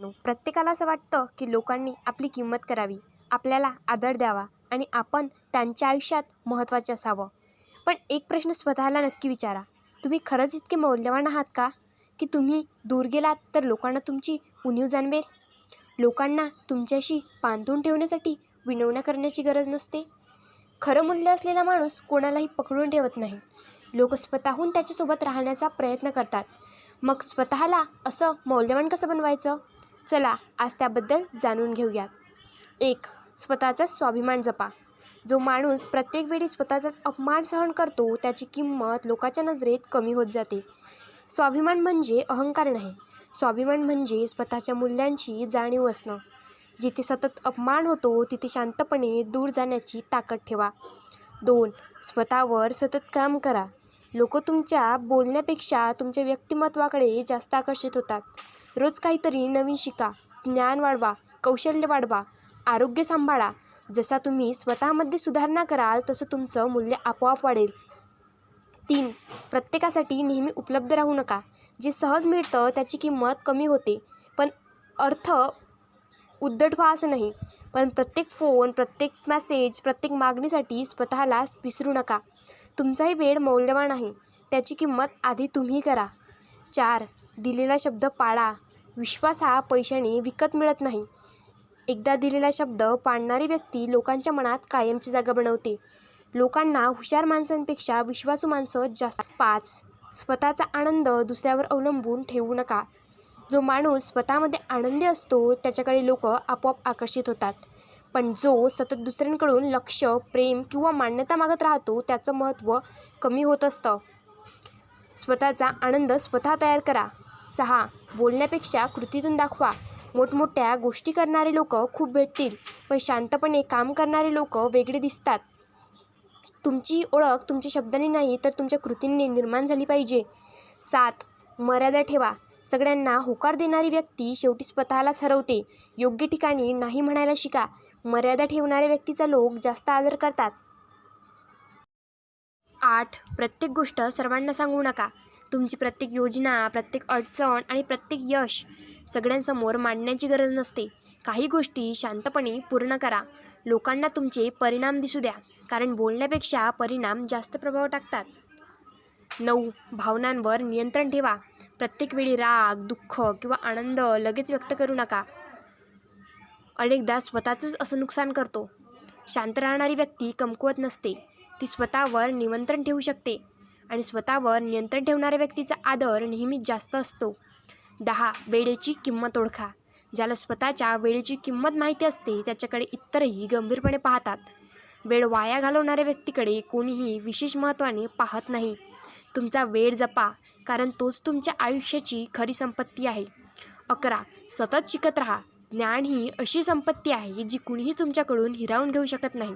प्रत्येकाला असं वाटतं की लोकांनी आपली किंमत करावी, आपल्याला आदर द्यावा आणि आपण त्यांच्या आयुष्यात महत्त्वाचे असावं. पण एक प्रश्न स्वतःला नक्की विचारा, तुम्ही खरंच इतके मौल्यवान आहात का? की तुम्ही दूर गेलात तर लोकांना तुमची उणीव जाणवेल? लोकांना तुमच्याशी बांधून ठेवण्यासाठी विनवण्या करण्याची गरज नसते. खरं मूल्य असलेला माणूस कोणालाही पकडून ठेवत नाही. लोक स्वतःहून त्याच्यासोबत राहण्याचा प्रयत्न करतात. मग स्वतःला असं मौल्यवान कसं बनवायचं? चला आज त्याबद्दल जाणून घेऊयात. 1. स्वतःचा स्वाभिमान जपा. जो माणूस प्रत्येक वेळी स्वतःचाच अपमान सहन करतो त्याची किंमत लोकांच्या नजरेत कमी होत जाते. स्वाभिमान म्हणजे अहंकार नाही. स्वाभिमान म्हणजे स्वतःच्या मूल्यांची जाणीव असणं. जिथे सतत अपमान होतो तिथे शांतपणे दूर जाण्याची ताकद ठेवा. 2. स्वतःवर सतत काम करा. लोक तुमच्या बोलण्यापेक्षा तुमच्या व्यक्तिमत्वाकडे जास्त आकर्षित होतात. रोज काहीतरी नवीन शिका, ज्ञान वाढवा, कौशल्य वाढवा, आरोग्य सांभाळा. जसा तुम्ही स्वतःमध्ये सुधारणा कराल तसं तुमचं मूल्य आपोआप वाढेल. 3. प्रत्येकासाठी नेहमी उपलब्ध राहू नका. जे सहज मिळतं त्याची किंमत कमी होते, पण अर्थ उद्धट व्हा असं नाही. पण प्रत्येक फोन, प्रत्येक मेसेज, प्रत्येक मागणीसाठी स्वतःला विसरू नका. तुमचाही वेळ मौल्यवान आहे, त्याची किंमत आधी तुम्ही करा. 4. दिलेला शब्द पाळा. विश्वास हा पैशाने विकत मिळत नाही. एकदा दिलेला शब्द पाळणारी व्यक्ती लोकांच्या मनात कायमची जागा बनवते. लोकांना हुशार माणसांपेक्षा विश्वासू माणसं जास्त. 5. स्वतःचा आनंद दुसऱ्यावर अवलंबून ठेवू नका. जो माणूस स्वतःमध्ये आनंदी असतो त्याच्याकडे लोक आपोआप आकर्षित होतात. पण जो सतत दुसऱ्यांकडून लक्ष, प्रेम किंवा मान्यता मागत राहतो त्याचं महत्त्व कमी होत असतं. स्वतःचा आनंद स्वतः तयार करा. 6. बोलण्यापेक्षा कृतीतून दाखवा. मोठमोठ्या गोष्टी करणारे लोक खूप भेटतील, पण शांतपणे काम करणारे लोक वेगळे दिसतात. तुमची ओळख तुमच्या शब्दांनी नाही तर तुमच्या कृतींनी निर्माण झाली पाहिजे. 7. मर्यादा ठेवा. सगळ्यांना होकार देणारी व्यक्ती शेवटी स्वतःलाच हरवते. योग्य ठिकाणी नाही म्हणायला शिका. मर्यादा ठेवणाऱ्या व्यक्तीचा लोक जास्त आदर करतात. 8. प्रत्येक गोष्ट सर्वांना सांगू नका. तुमची प्रत्येक योजना, प्रत्येक अडचण आणि प्रत्येक यश सगळ्यांसमोर मांडण्याची गरज नसते. काही गोष्टी शांतपणे पूर्ण करा. लोकांना तुमचे परिणाम दिसू द्या, कारण बोलण्यापेक्षा परिणाम जास्त प्रभाव टाकतात. 9. भावनांवर नियंत्रण ठेवा. प्रत्येक वेळी राग, दुःख किंवा आनंद लगेच व्यक्त करू नका. अनेकदा स्वतःचंच असं नुकसान करतो. शांत राहणारी व्यक्ती कमकुवत नसते. ती स्वतःवर नियंत्रण ठेवू शकते आणि स्वतःवर नियंत्रण ठेवणाऱ्या व्यक्तीचा आदर नेहमीच जास्त असतो. 10. वेळेची किंमत ओळखा. ज्याला स्वतःच्या वेळेची किंमत माहिती असते त्याच्याकडे इतरही गंभीरपणे पाहतात. वेळ वाया घालवणाऱ्या व्यक्तीकडे कोणीही विशेष महत्त्वाने पाहत नाही. तुमचा वेळ जपा, कारण तोच तुमच्या आयुष्याची खरी संपत्ती आहे. 11. सतत शिकत राहा. ज्ञान ही अशी संपत्ती आहे जी कुणीही तुमच्याकडून हिरावून घेऊ शकत नाही.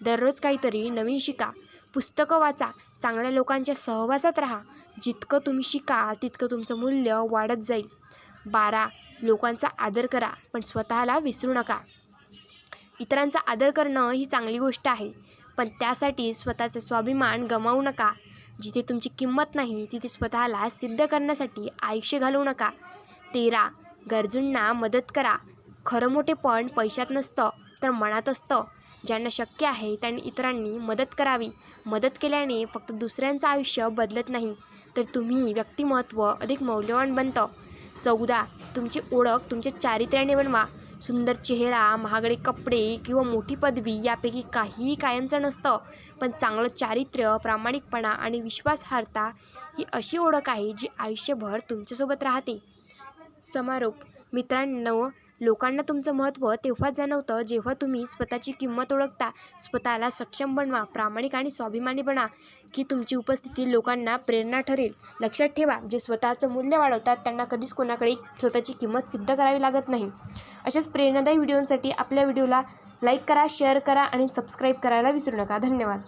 दररोज काहीतरी नवीन शिका. पुस्तकं वाचा. चांगल्या लोकांच्या सहवासात राहा. जितकं तुम्ही शिकाल तितकं तुमचं मूल्य वाढत जाईल. 12. लोकांचा आदर करा, पण स्वतःला विसरू नका. इतरांचा आदर करणं ही चांगली गोष्ट आहे, पण त्यासाठी स्वतःचा स्वाभिमान गमावू नका. जिथे तुमची किंमत नाही तिथे स्वतःला सिद्ध करण्यासाठी आयुष्य घालवू नका. 13. गरजूंना मदत करा. खरं मोठेपण पैशात नसतं तर मनात असतं. ज्यांना शक्य आहे त्यांनी इतरांनी मदत करावी. मदत केल्याने फक्त दुसऱ्यांचं आयुष्य बदलत नाही, तर तुम्ही व्यक्तिमत्व अधिक मौल्यवान बनतं. 14. तुमची ओळख तुमच्या चारित्र्याने बनवा. सुंदर चेहरा, महागडे कपडे किंवा मोठी पदवी यापैकी काहीही कायमचं नसतं, पण चांगलं चारित्र्य, प्रामाणिकपणा आणि विश्वासार्हता ही अशी ओळख आहे जी आयुष्यभर तुमच्यासोबत राहते. समारोप. मित्रांनो, लोकांना तुमचं महत्त्व तेव्हाच जाणवतं जेव्हा तुम्ही स्वतःची किंमत ओळखता. स्वतःला सक्षम बनवा, प्रामाणिक आणि स्वाभिमानी बना, की तुमची उपस्थिती लोकांना प्रेरणा ठरेल. लक्षात ठेवा, जे स्वतःचं मूल्य वाढवतात त्यांना कधीच कोणाकडे स्वतःची किंमत सिद्ध करावी लागत नाही. अशाच प्रेरणादायी व्हिडिओंसाठी आपल्या व्हिडिओला लाईक करा, शेअर करा आणि सबस्क्राईब करायला विसरू नका. धन्यवाद.